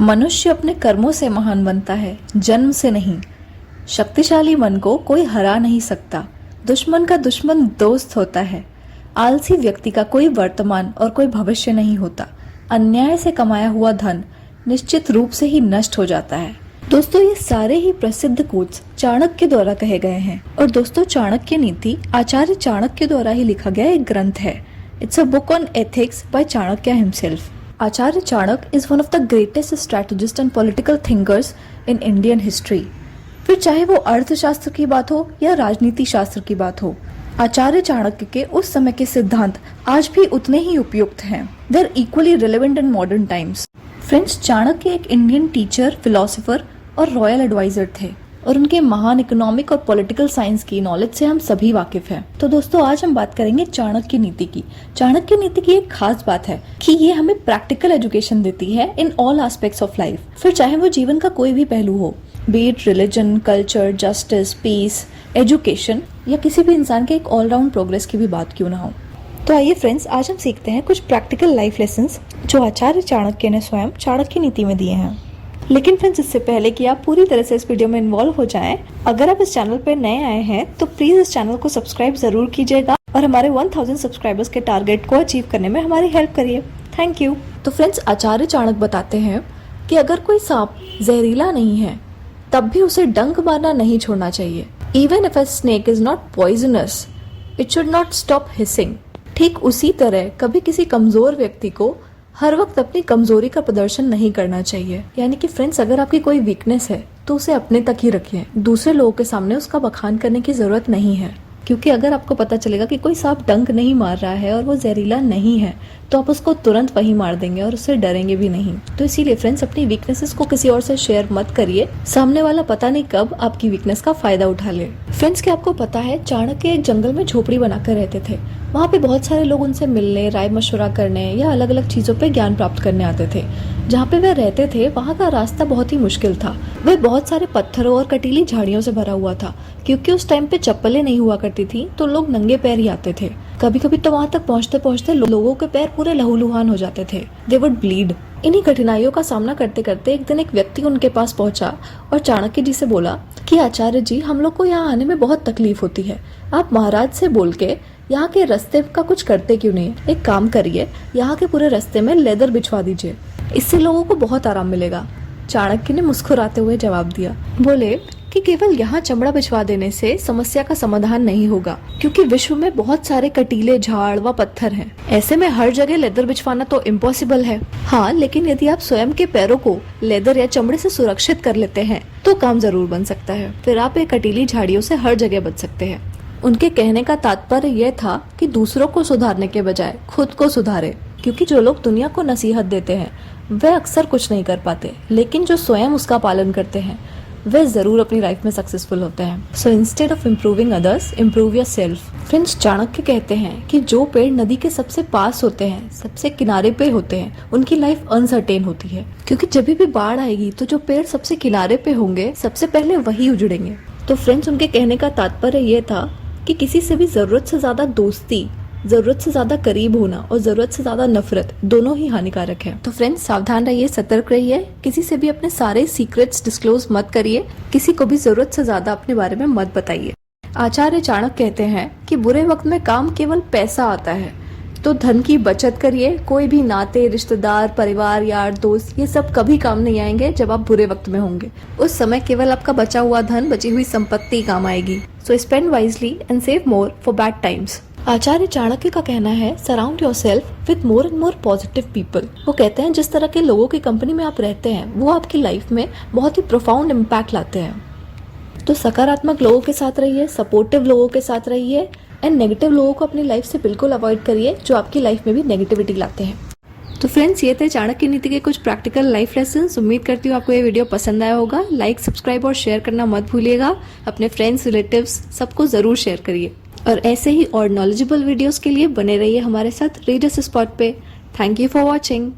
मनुष्य अपने कर्मों से महान बनता है, जन्म से नहीं। शक्तिशाली मन को कोई हरा नहीं सकता। दुश्मन का दुश्मन दोस्त होता है। आलसी व्यक्ति का कोई वर्तमान और कोई भविष्य नहीं होता। अन्याय से कमाया हुआ धन निश्चित रूप से ही नष्ट हो जाता है। दोस्तों, ये सारे ही प्रसिद्ध कोट्स चाणक्य द्वारा कहे गए हैं। और दोस्तों, चाणक्य नीति आचार्य चाणक्य द्वारा ही लिखा गया एक ग्रंथ है। It's a book on ethics by Chanakya himself. Acharya Chanakya is one of the greatest strategists and political thinkers in Indian history. फिर चाहे वो अर्थशास्त्र की बात हो या राजनीति शास्त्र की बात हो, आचार्य चाणक्य के उस समय के सिद्धांत आज भी उतने ही उपयुक्त हैं। They are equally relevant in modern times. Friends, Chanakya एक इंडियन टीचर, फिलोसोफर और रॉयल एडवाइजर थे और उनके महान इकोनॉमिक और पॉलिटिकल साइंस की नॉलेज से हम सभी वाकिफ हैं। तो दोस्तों, आज हम बात करेंगे चाणक्य नीति की। चाणक्य नीति की एक खास बात है कि ये हमें प्रैक्टिकल एजुकेशन देती है in all aspects of life. फिर चाहे वो जीवन का कोई भी पहलू हो, be it religion, culture, justice, peace, education या किसी भी इंसान के एक ऑलराउंड प्रोग्रेस की भी बात क्यों ना हो। तो आइए फ्रेंड्स, आज हम सीखते हैं कुछ प्रैक्टिकल लाइफ लेसन्स जो आचार्य चाणक्य ने स्वयं चाणक्य नीति में दिए हैं। लेकिन फ्रेंड्स, इससे पहले कि आप पूरी तरह से इस वीडियो में इन्वॉल्व हो जाएं, अगर आप इस चैनल पर नए आए हैं तो प्लीज इस चैनल को सब्सक्राइब जरूर कीजिएगा और हमारे 1000 सब्सक्राइबर्स के टारगेट को अचीव करने में हमारी हेल्प करिए। Thank you. तो फ्रेंड्स, आचार्य चाणक्य बताते हैं कि अगर कोई सांप जहरीला नहीं है तब भी उसे डंक मारना नहीं छोड़ना चाहिए। Even if a snake is not poisonous, it should not stop hissing. ठीक उसी तरह कभी किसी कमजोर व्यक्ति को हर वक्त अपनी कमजोरी का प्रदर्शन नहीं करना चाहिए। यानी कि फ्रेंड्स, अगर आपकी कोई वीकनेस है तो उसे अपने तक ही रखिए। दूसरे लोगों के सामने उसका बखान करने की जरूरत नहीं है, क्योंकि अगर आपको पता चलेगा कि कोई सांप डंक नहीं मार रहा है और वो जहरीला नहीं है तो आप उसको तुरंत वही मार देंगे और उससे डरेंगे भी नहीं। तो इसीलिए फ्रेंड्स, अपनी वीकनेसेस को किसी और से शेयर मत करिए। सामने वाला पता नहीं कब आपकी वीकनेस का फायदा उठा ले। फ्रेंड्स, क्या आपको पता है चाणक्य एक जंगल में झोपड़ी बनाकर रहते थे। वहाँ पे बहुत सारे लोग उनसे मिलने, राय मशवरा करने या अलग अलग चीजों पे ज्ञान प्राप्त करने आते थे। जहाँ पे वे रहते थे वहाँ का रास्ता बहुत ही मुश्किल था। वह बहुत सारे पत्थरों और कटीली झाड़ियों से भरा हुआ था, क्योंकि उस टाइम पे चप्पलें नहीं हुआ करती थी तो लोग नंगे पैर ही आते थे। कभी कभी तो वहाँ तक पहुँचते पहुँचते लोगों के पैर पूरे लहूलुहान हो जाते थे। They would bleed. इन्हीं कठिनाइयों का सामना करते करते एक दिन एक व्यक्ति उनके पास पहुंचा और चाणक्य जी से बोला कि आचार्य जी, हम लोग को यहाँ आने में बहुत तकलीफ होती है। आप महाराज से बोल के यहाँ के रास्ते का कुछ करते क्यों नहीं? एक काम करिए, यहाँ के पूरे रास्ते में लेदर बिछवा दीजिए, इससे लोगों को बहुत आराम मिलेगा। चाणक्य ने मुस्कुराते हुए जवाब दिया, बोले कि केवल यहाँ चमड़ा बिछवा देने से समस्या का समाधान नहीं होगा, क्योंकि विश्व में बहुत सारे कटीले झाड़ व पत्थर हैं। ऐसे में हर जगह लेदर बिछवाना तो इम्पॉसिबल है। हाँ, लेकिन यदि आप स्वयं के पैरों को लेदर या चमड़े से सुरक्षित कर लेते हैं तो काम जरूर बन सकता है। फिर आप एक कटीली झाड़ियों से हर जगह बच सकते हैं। उनके कहने का तात्पर्य यह था कि दूसरों को सुधारने के बजाय खुद को सुधारे, क्योंकि जो लोग दुनिया को नसीहत देते हैं वे अक्सर कुछ नहीं कर पाते, लेकिन जो स्वयं उसका पालन करते हैं वे जरूर अपनी लाइफ में सक्सेसफुल होते हैं। So instead of improving others, improve your self. Friends, Chanakya कहते हैं कि जो पेड़ नदी के सबसे पास होते हैं, सबसे किनारे पे होते हैं, उनकी लाइफ अनसर्टेन होती है, क्योंकि जब भी बाढ़ आएगी तो जो पेड़ सबसे किनारे पे होंगे सबसे पहले वही उजड़ेंगे। तो फ्रेंड्स, उनके कहने का तात्पर्य ये था कि किसी से भी जरूरत से ज्यादा दोस्ती, जरूरत से ज्यादा करीब होना और जरूरत से ज्यादा नफरत दोनों ही हानिकारक है। तो फ्रेंड्स, सावधान रहिए, सतर्क रहिए, किसी से भी अपने सारे सीक्रेट्स डिस्क्लोज मत करिए, किसी को भी जरूरत से ज्यादा अपने बारे में मत बताइए। आचार्य चाणक्य कहते हैं कि बुरे वक्त में काम केवल पैसा आता है, तो धन की बचत करिए। कोई भी नाते, रिश्तेदार, परिवार, यार, दोस्त, ये सब कभी काम नहीं आएंगे जब आप बुरे वक्त में होंगे। उस समय केवल आपका बचा हुआ धन, बची हुई संपत्ति काम आएगी। So spend wisely and save more for bad times. Acharya Chanakya का कहना है, surround yourself with more and more positive people. वो कहते हैं जिस तरह के लोगों की कंपनी में आप रहते हैं वो आपकी लाइफ में बहुत ही प्रोफाउंड इम्पैक्ट लाते हैं। तो सकारात्मक लोगों के साथ रहिए, सपोर्टिव लोगों के साथ रहिए एंड नेगेटिव लोगों को अपनी लाइफ से बिल्कुल अवॉइड करिए जो आपकी लाइफ में भी नेगेटिविटी लाते हैं। तो फ्रेंड्स, ये थे चाणक्य नीति के कुछ प्रैक्टिकल लाइफ लेसन्स। उम्मीद करती हूँ आपको ये वीडियो पसंद आया होगा। लाइक, सब्सक्राइब और शेयर करना मत भूलिएगा। अपने फ्रेंड्स, रिलेटिव्स सबको जरूर शेयर करिए और ऐसे ही और नॉलेजेबल वीडियोस के लिए बने रहिए हमारे साथ रीडर्स स्पॉट पे। Thank you for watching.